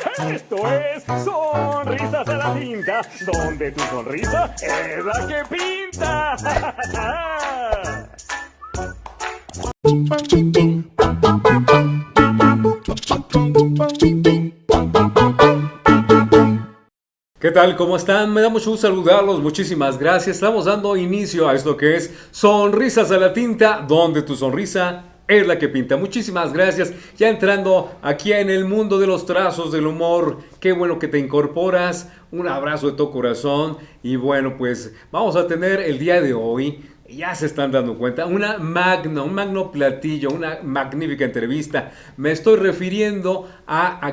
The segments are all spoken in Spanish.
Esto es Sonrisas a la Tinta, donde tu sonrisa es la que pinta. ¿Qué tal? ¿Cómo están? Me da mucho gusto saludarlos, muchísimas gracias. Estamos dando inicio a esto que es Sonrisas a la Tinta, donde tu sonrisa es la que pinta. Muchísimas gracias. Ya entrando aquí en el mundo de los trazos del humor, qué bueno que te incorporas. Un abrazo de todo corazón. Y bueno, pues vamos a tener el día de hoy, ya se están dando cuenta, un magno platillo, una magnífica entrevista. Me estoy refiriendo a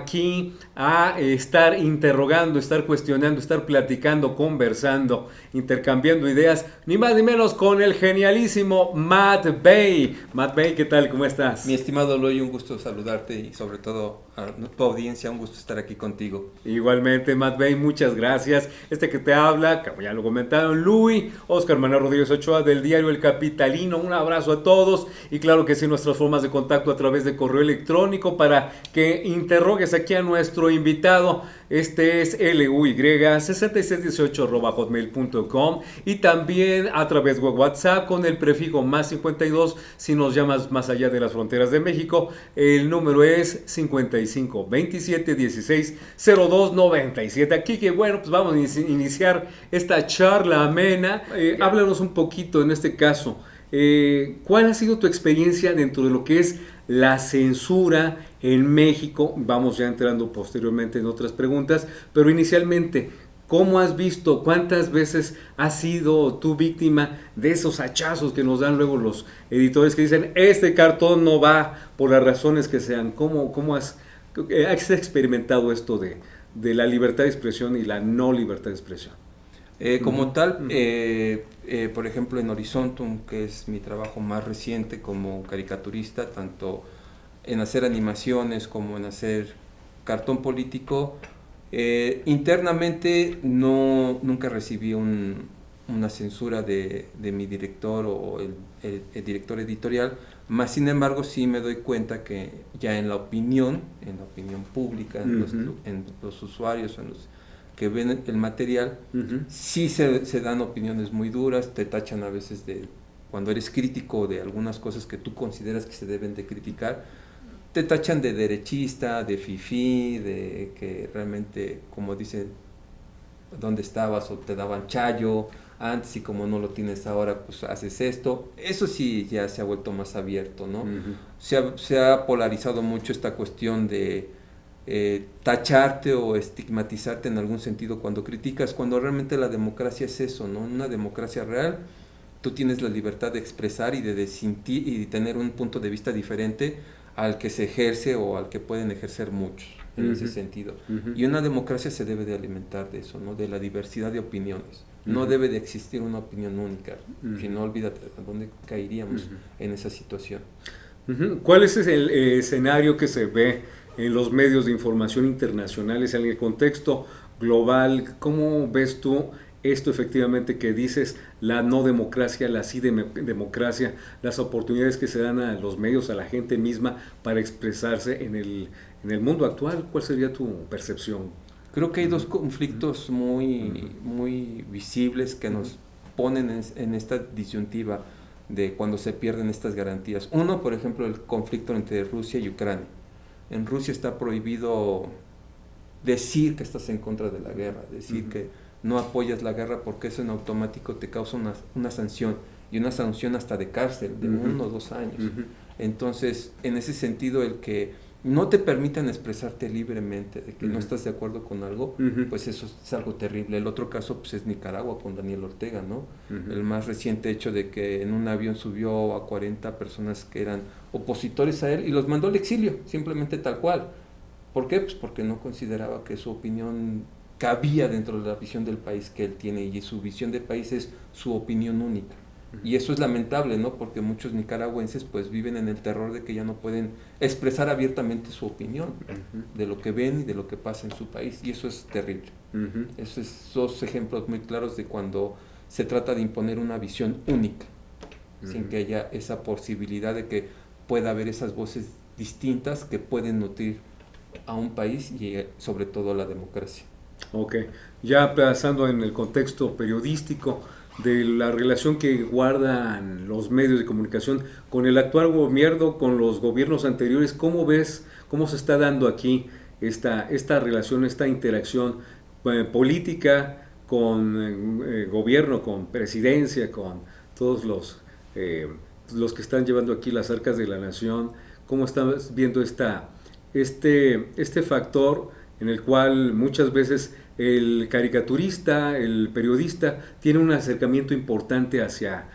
estar interrogando, estar cuestionando, estar platicando, conversando, intercambiando ideas, ni más ni menos con el genialísimo Matt Bay. Matt Bay, ¿qué tal? ¿Cómo estás? Mi estimado Eloy, un gusto saludarte y sobre todo a tu audiencia, un gusto estar aquí contigo. Igualmente, Matt Bay, muchas gracias. Este que te habla, como ya lo comentaron, Luis, Oscar Manuel Rodríguez Ochoa del diario El Capitalino. Un abrazo a todos y claro que sí, nuestras formas de contacto a través de correo electrónico para que interrogues aquí a nuestro invitado. Este es luy6618@hotmail.com y también a través de WhatsApp con el prefijo más 52 si nos llamas más allá de las fronteras de México. El número es 55 27 16 02 97. Aquí que bueno, pues vamos a iniciar esta charla amena. Háblanos un poquito en este caso. ¿Cuál ha sido tu experiencia dentro de lo que es la censura en México? Vamos ya entrando posteriormente en otras preguntas, pero inicialmente, ¿cómo has visto, cuántas veces has sido tú víctima de esos hachazos que nos dan luego los editores que dicen, este cartón no va por las razones que sean? ¿Cómo has experimentado esto de la libertad de expresión y la no libertad de expresión? Como tal, por ejemplo, en Horizontum, que es mi trabajo más reciente como caricaturista, tanto en hacer animaciones como en hacer cartón político, internamente nunca recibí una censura de mi director o el director editorial, más sin embargo sí me doy cuenta que ya en la opinión pública, en los usuarios, en los que ven el material, sí se dan opiniones muy duras, te tachan a veces cuando eres crítico de algunas cosas que tú consideras que se deben de criticar, te tachan de derechista, de fifí, de que realmente, como dicen, ¿dónde estabas? O te daban chayo antes y como no lo tienes ahora, pues haces esto. Eso sí ya se ha vuelto más abierto, ¿no? Se ha polarizado mucho esta cuestión de tacharte o estigmatizarte en algún sentido cuando criticas, cuando realmente la democracia es eso, ¿no? Una democracia real, tú tienes la libertad de expresar y de sentir y de tener un punto de vista diferente al que se ejerce o al que pueden ejercer muchos en ese sentido. Y una democracia se debe de alimentar de eso, ¿no? De la diversidad de opiniones. No debe de existir una opinión única, si no, olvídate a dónde caeríamos en esa situación. ¿Cuál es el escenario que se ve en los medios de información internacionales en el contexto global? ¿Cómo ves tú esto efectivamente que dices, la no democracia, la sí democracia, las oportunidades que se dan a los medios, a la gente misma para expresarse en el mundo actual? ¿Cuál sería tu percepción? Creo que hay dos conflictos muy visibles que nos ponen en esta disyuntiva de cuando se pierden estas garantías. Uno, por ejemplo, el conflicto entre Rusia y Ucrania. En Rusia está prohibido decir que estás en contra de la guerra, decir que no apoyas la guerra, porque eso en automático te causa una sanción, y una sanción hasta de cárcel, de 1 o 2 años. Entonces, en ese sentido, el que no te permitan expresarte libremente, de que no estás de acuerdo con algo, pues eso es algo terrible. El otro caso pues es Nicaragua con Daniel Ortega, ¿no? El más reciente hecho de que en un avión subió a 40 personas que eran opositores a él y los mandó al exilio, simplemente tal cual. ¿Por qué? Pues porque no consideraba que su opinión cabía dentro de la visión del país que él tiene, y su visión de país es su opinión única. Y eso es lamentable, ¿no? Porque muchos nicaragüenses pues viven en el terror de que ya no pueden expresar abiertamente su opinión de lo que ven y de lo que pasa en su país, y eso es terrible. Esos son dos ejemplos muy claros de cuando se trata de imponer una visión única, sin que haya esa posibilidad de que pueda haber esas voces distintas que pueden nutrir a un país y sobre todo a la democracia. Ok, ya pasando en el contexto periodístico de la relación que guardan los medios de comunicación con el actual gobierno, con los gobiernos anteriores, ¿cómo ves, cómo se está dando aquí esta relación, esta interacción política con gobierno, con presidencia, con todos los que están llevando aquí las arcas de la nación? ¿Cómo estás viendo este factor en el cual muchas veces el caricaturista, el periodista, tiene un acercamiento importante hacia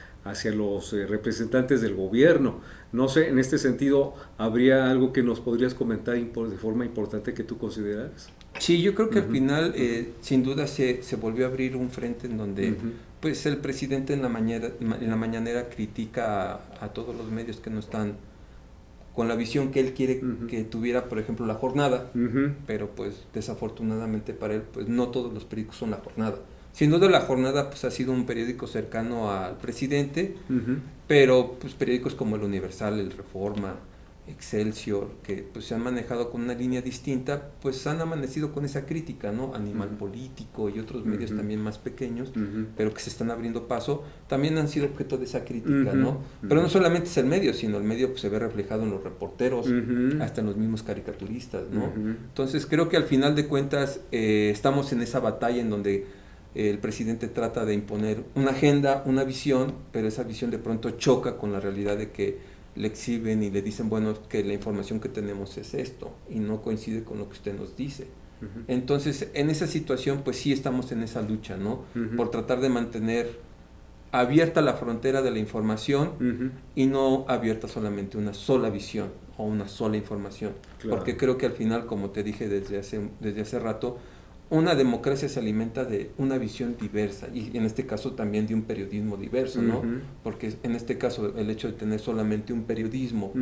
los representantes del gobierno? No sé, en este sentido, ¿habría algo que nos podrías comentar de forma importante que tú consideras? Sí, yo creo que al final, sin duda, se volvió a abrir un frente en donde pues el presidente en la mañanera critica a todos los medios que no están con la visión que él quiere que tuviera, por ejemplo, la jornada, pero pues desafortunadamente para él, pues no todos los periódicos son la jornada. Sin duda la jornada pues ha sido un periódico cercano al presidente, pero pues periódicos como el Universal, el Reforma, Excelsior, que pues se han manejado con una línea distinta, pues han amanecido con esa crítica, ¿no? Animal Político y otros medios también más pequeños, pero que se están abriendo paso, también han sido objeto de esa crítica, ¿no? Pero no solamente es el medio, sino el medio pues, se ve reflejado en los reporteros, hasta en los mismos caricaturistas, ¿no? Entonces creo que al final de cuentas estamos en esa batalla en donde el presidente trata de imponer una agenda, una visión, pero esa visión de pronto choca con la realidad de que le exhiben y le dicen, bueno, que la información que tenemos es esto, y no coincide con lo que usted nos dice. Entonces, en esa situación, pues sí estamos en esa lucha, ¿no? Por tratar de mantener abierta la frontera de la información y no abierta solamente una sola visión o una sola información. Claro. Porque creo que al final, como te dije desde hace rato, una democracia se alimenta de una visión diversa y en este caso también de un periodismo diverso, ¿no? Porque en este caso el hecho de tener solamente un periodismo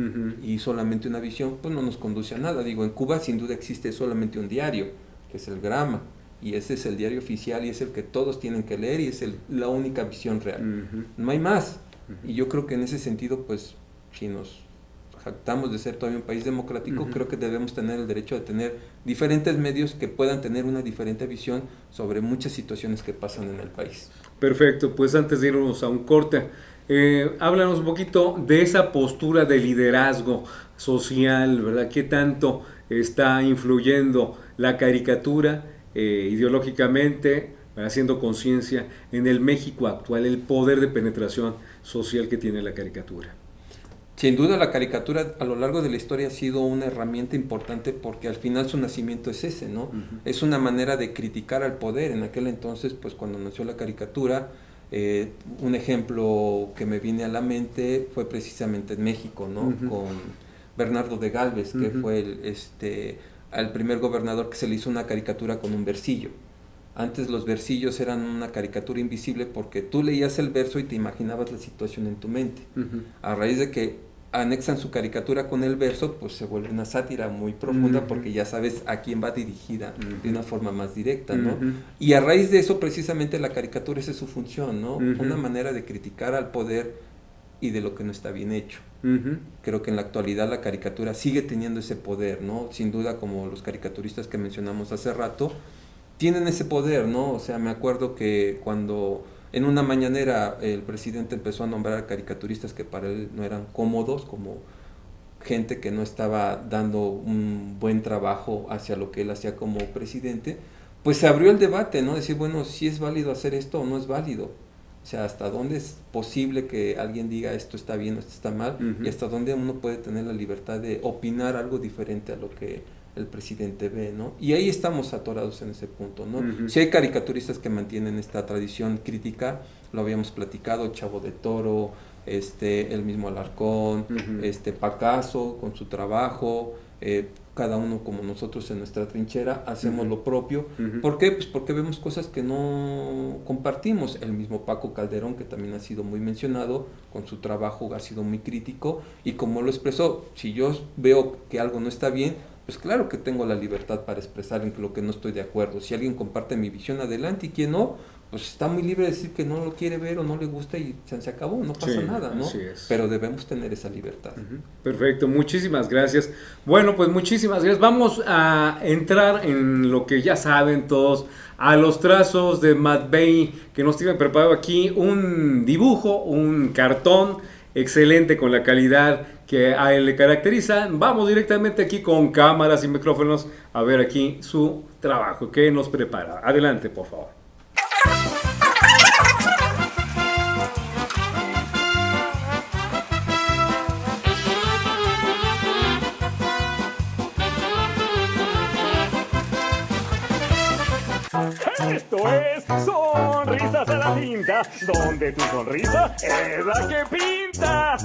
y solamente una visión, pues no nos conduce a nada. Digo, en Cuba sin duda existe solamente un diario, que es el Grama, y ese es el diario oficial y es el que todos tienen que leer y es la única visión real. No hay más. Y yo creo que en ese sentido, pues, si nos jactamos de ser todavía un país democrático, creo que debemos tener el derecho de tener diferentes medios que puedan tener una diferente visión sobre muchas situaciones que pasan en el país. Perfecto, pues antes de irnos a un corte, háblanos un poquito de esa postura de liderazgo social, ¿verdad? ¿Qué tanto está influyendo la caricatura ideológicamente, haciendo conciencia en el México actual, el poder de penetración social que tiene la caricatura? Sin duda la caricatura a lo largo de la historia ha sido una herramienta importante porque al final su nacimiento es ese, ¿no? Es una manera de criticar al poder. En aquel entonces, pues cuando nació la caricatura, un ejemplo que me viene a la mente fue precisamente en México, ¿no? Con Bernardo de Galvez, que fue el primer gobernador que se le hizo una caricatura con un versillo. Antes los versillos eran una caricatura invisible porque tú leías el verso y te imaginabas la situación en tu mente. A raíz de que anexan su caricatura con el verso, pues se vuelve una sátira muy profunda porque ya sabes a quién va dirigida de una forma más directa, ¿no? Y a raíz de eso, precisamente la caricatura esa es su función, ¿no? Una manera de criticar al poder y de lo que no está bien hecho. Creo que en la actualidad la caricatura sigue teniendo ese poder, ¿no? Sin duda, como los caricaturistas que mencionamos hace rato, tienen ese poder, ¿no? O sea, me acuerdo que cuando en una mañanera el presidente empezó a nombrar caricaturistas que para él no eran cómodos, como gente que no estaba dando un buen trabajo hacia lo que él hacía como presidente, pues se abrió el debate, ¿no? Decir, bueno, si es válido hacer esto o no es válido. O sea, hasta dónde es posible que alguien diga esto está bien o esto está mal, y hasta dónde uno puede tener la libertad de opinar algo diferente a lo que el presidente ve, ¿no? Y ahí estamos atorados en ese punto, ¿no? Si hay caricaturistas que mantienen esta tradición crítica, lo habíamos platicado, Chavo de Toro, el mismo Alarcón, Pacaso con su trabajo, cada uno como nosotros en nuestra trinchera hacemos lo propio. ¿Por qué? Pues porque vemos cosas que no compartimos. El mismo Paco Calderón, que también ha sido muy mencionado, con su trabajo ha sido muy crítico, y como lo expresó, si yo veo que algo no está bien, pues claro que tengo la libertad para expresar en lo que no estoy de acuerdo. Si alguien comparte mi visión, adelante, y quien no, pues está muy libre de decir que no lo quiere ver o no le gusta y se acabó, no pasa nada, ¿no? Así es. Pero debemos tener esa libertad. Perfecto, muchísimas gracias. Bueno, pues muchísimas gracias. Vamos a entrar en lo que ya saben todos, a los trazos de Matt Bay, que nos tienen preparado aquí un dibujo, un cartón excelente con la calidad que a él le caracteriza. Vamos directamente aquí con cámaras y micrófonos a ver aquí su trabajo que nos prepara. Adelante, por favor. Esto es Sonrisas a la Tinta, donde tu sonrisa es la que pinta.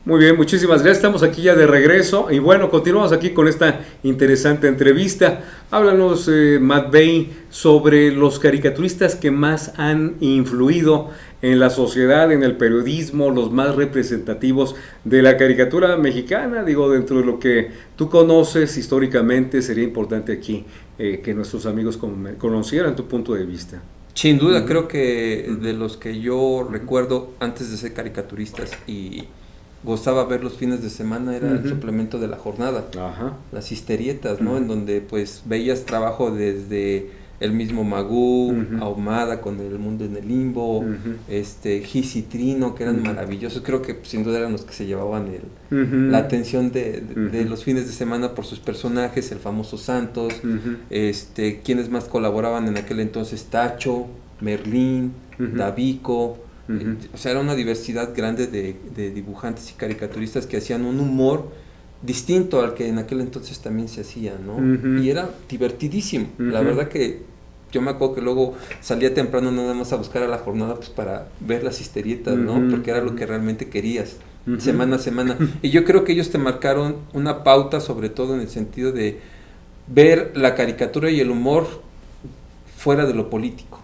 Muy bien, muchísimas gracias. Estamos aquí ya de regreso y bueno, continuamos aquí con esta interesante entrevista. Háblanos, Matt Bay, sobre los caricaturistas que más han influido en la sociedad, en el periodismo, los más representativos de la caricatura mexicana. Digo, dentro de lo que tú conoces históricamente, sería importante aquí que nuestros amigos conocieran tu punto de vista. Sin duda, creo que de los que yo recuerdo antes de ser caricaturistas y gozaba ver los fines de semana era el suplemento de La Jornada, las historietas, ¿no? En donde pues veías trabajo desde el mismo Magoo, Ahumada con El Mundo en el Limbo, Gis y Trino, que eran maravillosos. Creo que sin duda eran los que se llevaban la atención de los fines de semana por sus personajes, el famoso Santos, quienes más colaboraban en aquel entonces, Tacho, Merlín, Davico. O sea, era una diversidad grande de dibujantes y caricaturistas que hacían un humor distinto al que en aquel entonces también se hacía, ¿no? Y era divertidísimo. La verdad que yo me acuerdo que luego salía temprano nada más a buscar a La Jornada pues para ver las historietas, ¿no? Porque era lo que realmente querías, semana a semana. Y yo creo que ellos te marcaron una pauta, sobre todo en el sentido de ver la caricatura y el humor fuera de lo político,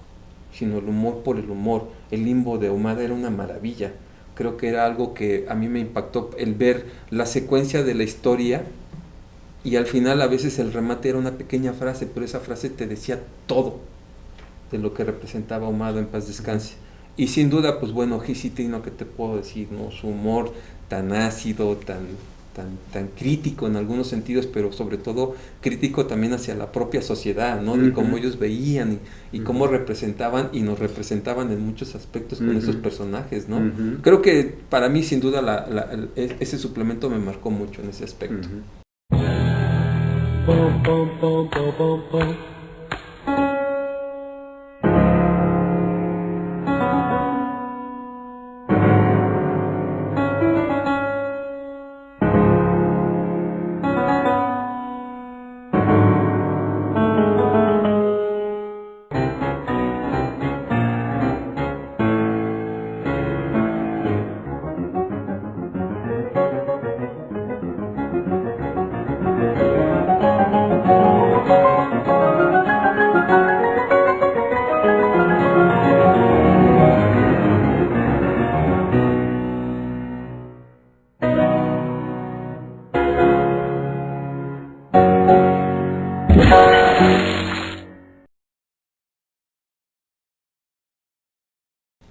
sino el humor por el humor. El Limbo de Ahumada era una maravilla. Creo que era algo que a mí me impactó, el ver la secuencia de la historia y al final a veces el remate era una pequeña frase, pero esa frase te decía todo de lo que representaba Ahumada, en paz descanse. Y sin duda, pues bueno, Gis y Trino, ¿qué te puedo decir? ¿No? Su humor tan ácido, tan crítico en algunos sentidos, pero sobre todo crítico también hacia la propia sociedad, ¿no? De cómo ellos veían y cómo representaban y nos representaban en muchos aspectos con esos personajes, ¿no? Creo que para mí sin duda ese suplemento me marcó mucho en ese aspecto.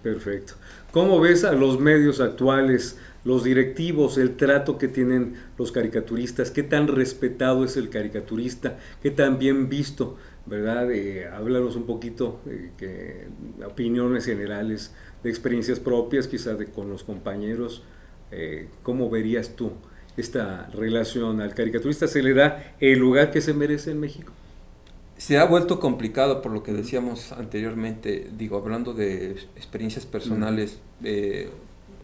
Perfecto. ¿Cómo ves a los medios actuales, los directivos, el trato que tienen los caricaturistas? ¿Qué tan respetado es el caricaturista? ¿Qué tan bien visto? ¿Verdad? Háblanos un poquito, opiniones generales, de experiencias propias, quizás con los compañeros. ¿Cómo verías tú esta relación? ¿Al caricaturista se le da el lugar que se merece en México? Se ha vuelto complicado por lo que decíamos anteriormente, digo, hablando de experiencias personales,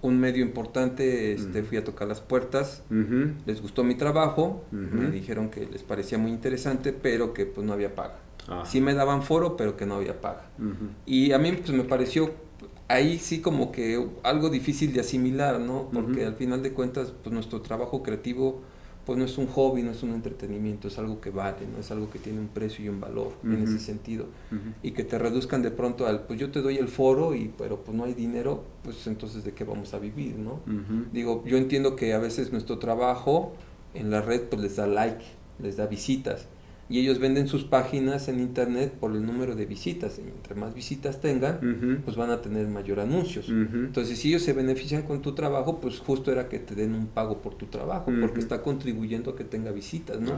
un medio importante, fui a tocar las puertas, les gustó mi trabajo, me dijeron que les parecía muy interesante, pero que pues no había paga. Sí me daban foro, pero que no había paga. Y a mí pues me pareció ahí sí como que algo difícil de asimilar, ¿no? Porque al final de cuentas pues nuestro trabajo creativo pues no es un hobby, no es un entretenimiento, es algo que vale, no es algo que tiene un precio y un valor en ese sentido. Y que te reduzcan de pronto al, pues yo te doy el foro, pero pues no hay dinero, pues entonces ¿de qué vamos a vivir, no? Digo, yo entiendo que a veces nuestro trabajo en la red pues les da like, les da visitas, y ellos venden sus páginas en internet por el número de visitas, y entre más visitas tengan, pues van a tener mayor anuncios. Entonces, si ellos se benefician con tu trabajo, pues justo era que te den un pago por tu trabajo, porque está contribuyendo a que tenga visitas, ¿no?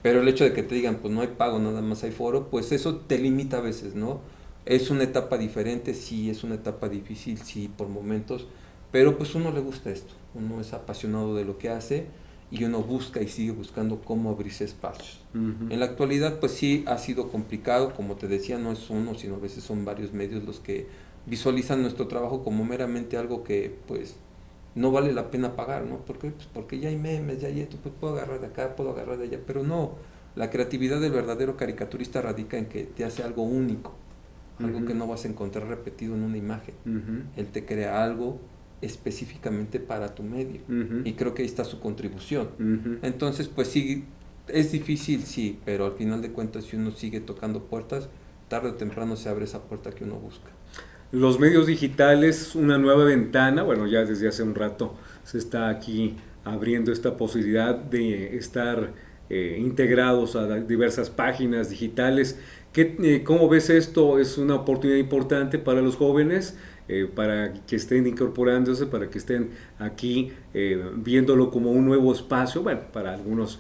Pero el hecho de que te digan, pues no hay pago, nada más hay foro, pues eso te limita a veces, ¿no? Es una etapa diferente, sí, es una etapa difícil, sí, por momentos, pero pues uno le gusta esto, uno es apasionado de lo que hace, y uno busca y sigue buscando cómo abrirse espacios. En la actualidad pues sí ha sido complicado, como te decía, no es uno, sino a veces son varios medios los que visualizan nuestro trabajo como meramente algo que pues no vale la pena pagar, ¿no? ¿Por qué? Pues porque ya hay memes, ya hay esto, pues puedo agarrar de acá, puedo agarrar de allá, pero no, la creatividad del verdadero caricaturista radica en que te hace algo único, algo que no vas a encontrar repetido en una imagen. Él te crea algo específicamente para tu medio, y creo que ahí está su contribución. Entonces pues sí, es difícil, sí, pero al final de cuentas si uno sigue tocando puertas, tarde o temprano se abre esa puerta que uno busca. Los medios digitales, una nueva ventana, bueno, ya desde hace un rato se está aquí abriendo esta posibilidad de estar integrados a diversas páginas digitales. ¿Cómo ves esto? ¿Es una oportunidad importante para los jóvenes? Para que estén incorporándose, para que estén aquí viéndolo como un nuevo espacio, bueno, para algunos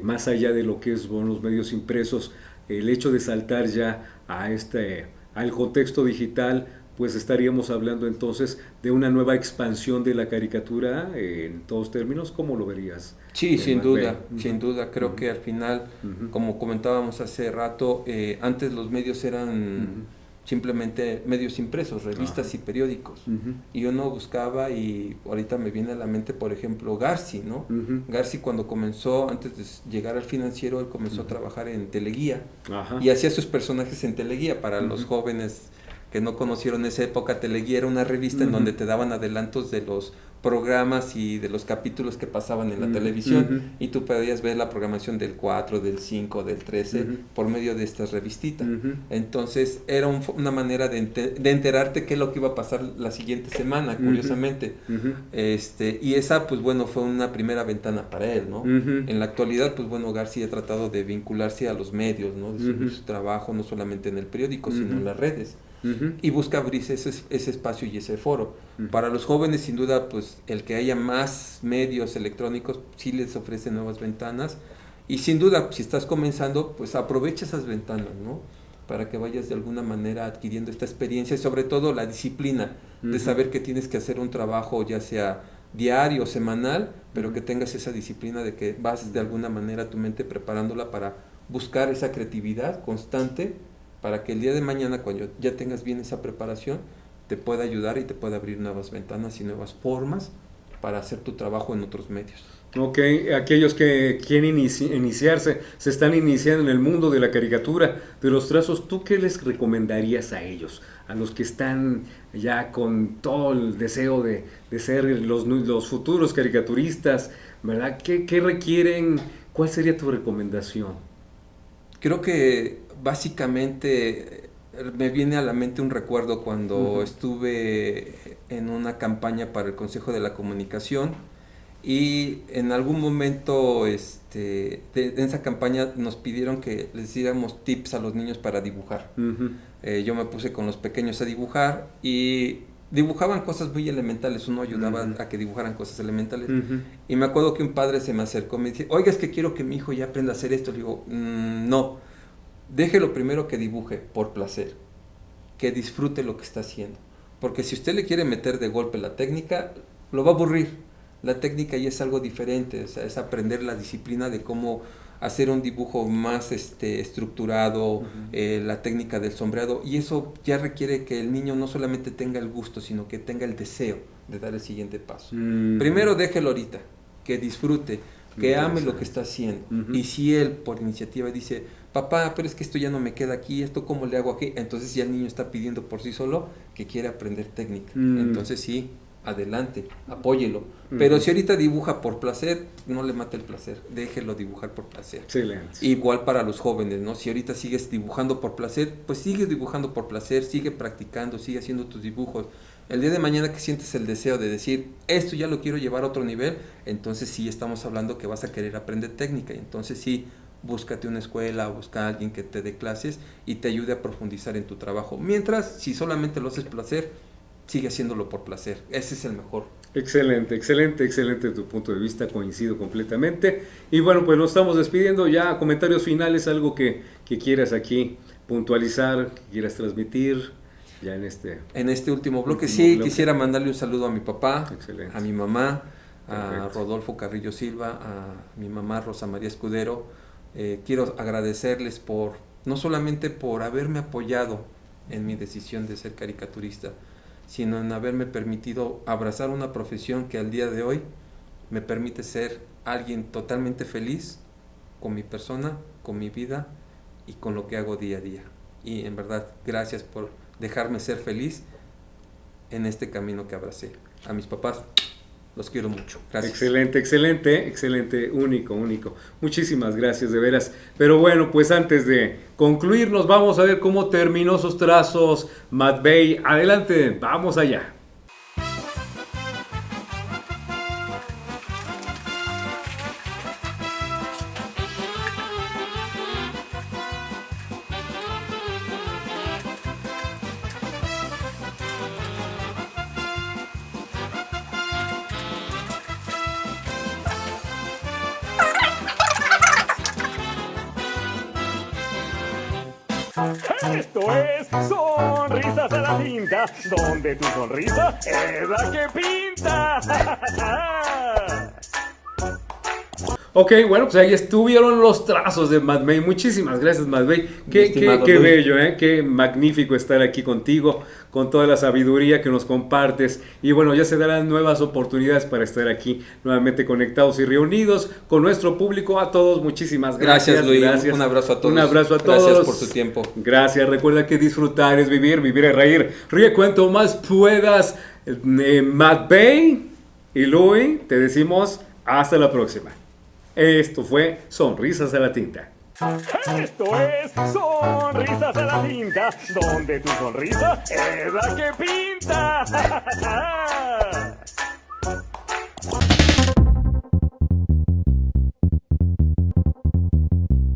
más allá de lo que es los medios impresos, el hecho de saltar ya al contexto digital, pues estaríamos hablando entonces de una nueva expansión de la caricatura en todos términos. ¿Cómo lo verías? Sí, sin duda, sin duda. Creo que al final, como comentábamos hace rato, antes los medios eran simplemente medios impresos, revistas y periódicos. Y uno buscaba, y ahorita me viene a la mente, por ejemplo, Garci, ¿no? Garci cuando comenzó, antes de llegar al Financiero, él comenzó a trabajar en Teleguía y hacía sus personajes en Teleguía. Para los jóvenes que no conocieron esa época, Teleguía era una revista en donde te daban adelantos de los programas y de los capítulos que pasaban en la televisión, y tú podías ver la programación del 4, del 5, del 13 por medio de estas revistitas. Entonces era una manera de enterarte qué es lo que iba a pasar la siguiente semana, curiosamente. Y esa pues bueno fue una primera ventana para él, ¿no? En la actualidad pues bueno, García ha tratado de vincularse a los medios, ¿no? De su trabajo no solamente en el periódico sino en las redes. Y busca abrirse ese espacio y ese foro. Para los jóvenes, sin duda, pues el que haya más medios electrónicos sí les ofrece nuevas ventanas. Y sin duda, si estás comenzando, pues aprovecha esas ventanas, ¿no? Para que vayas de alguna manera adquiriendo esta experiencia y sobre todo la disciplina de saber que tienes que hacer un trabajo, ya sea diario o semanal, pero que tengas esa disciplina de que vas de alguna manera tu mente preparándola para buscar esa creatividad constante, para que el día de mañana, cuando ya tengas bien esa preparación, te pueda ayudar y te pueda abrir nuevas ventanas y nuevas formas para hacer tu trabajo en otros medios. Ok, aquellos que quieren iniciarse, se están iniciando en el mundo de la caricatura, de los trazos, ¿tú qué les recomendarías a ellos? A los que están ya con todo el deseo de ser los futuros caricaturistas, ¿verdad? ¿Qué requieren? ¿Cuál sería tu recomendación? Creo que básicamente me viene a la mente un recuerdo cuando estuve en una campaña para el Consejo de la Comunicación, y en algún momento en esa campaña nos pidieron que les diéramos tips a los niños para dibujar. Yo me puse con los pequeños a dibujar y dibujaban cosas muy elementales, uno ayudaba a que dibujaran cosas elementales. Y me acuerdo que un padre se me acercó y me dice, oiga, es que quiero que mi hijo ya aprenda a hacer esto. Le digo, no, déjelo primero que dibuje por placer, que disfrute lo que está haciendo. Porque si usted le quiere meter de golpe la técnica, lo va a aburrir. La técnica ya es algo diferente, o sea, es aprender la disciplina de cómo hacer un dibujo más estructurado, la técnica del sombreado, y eso ya requiere que el niño no solamente tenga el gusto, sino que tenga el deseo de dar el siguiente paso. Primero déjelo ahorita, que disfrute, que ame lo que está haciendo. Y si él por iniciativa dice, papá, pero es que esto ya no me queda aquí, esto cómo le hago aquí, entonces ya el niño está pidiendo por sí solo que quiere aprender técnica. Entonces sí, adelante, apóyelo. Pero si ahorita dibuja por placer, no le mate el placer, déjelo dibujar por placer. Excelente. Igual para los jóvenes, ¿no? Si ahorita sigues dibujando por placer, pues sigue dibujando por placer, sigue practicando, sigue haciendo tus dibujos. El día de mañana que sientes el deseo de decir, esto ya lo quiero llevar a otro nivel, entonces sí estamos hablando que vas a querer aprender técnica, y entonces sí, búscate una escuela, busca a alguien que te dé clases y te ayude a profundizar en tu trabajo. Mientras, si solamente lo haces placer, sigue haciéndolo por placer. Ese es el mejor. Excelente, excelente, excelente tu punto de vista, coincido completamente. Y bueno, pues nos estamos despidiendo ya. Comentarios finales, algo que quieras aquí puntualizar, que quieras transmitir ya en este último bloque. Quisiera mandarle un saludo a mi papá, excelente, a mi mamá, a perfecto, Rodolfo Carrillo Silva, a mi mamá Rosa María Escudero. Quiero agradecerles no solamente por haberme apoyado en mi decisión de ser caricaturista, sino en haberme permitido abrazar una profesión que al día de hoy me permite ser alguien totalmente feliz con mi persona, con mi vida y con lo que hago día a día. Y en verdad, gracias por dejarme ser feliz en este camino que abracé. A mis papás, los quiero mucho. Gracias. Excelente, excelente, excelente, único, único. Muchísimas gracias, de veras. Pero bueno, pues antes de concluir, nos vamos a ver cómo terminó sus trazos Matt Bay. Adelante, vamos allá. Esto es Sonrisas a la Tinta, donde tu sonrisa es la que pinta. Ok, bueno, pues ahí estuvieron los trazos de Matt Bay. Muchísimas gracias, Matt Bay. Qué Luis, bello, qué magnífico estar aquí contigo, con toda la sabiduría que nos compartes. Y bueno, ya se darán nuevas oportunidades para estar aquí nuevamente conectados y reunidos con nuestro público. A todos, muchísimas gracias. Gracias, Luis. Gracias. Un abrazo a todos. Un abrazo a todos. Gracias por su tiempo. Gracias. Recuerda que disfrutar es vivir, vivir es reír. Ríe cuanto más puedas. Matt Bay y Luis, te decimos hasta la próxima. Esto fue Sonrisas a la Tinta. Esto es Sonrisas a la Tinta, donde tu sonrisa es la que pinta.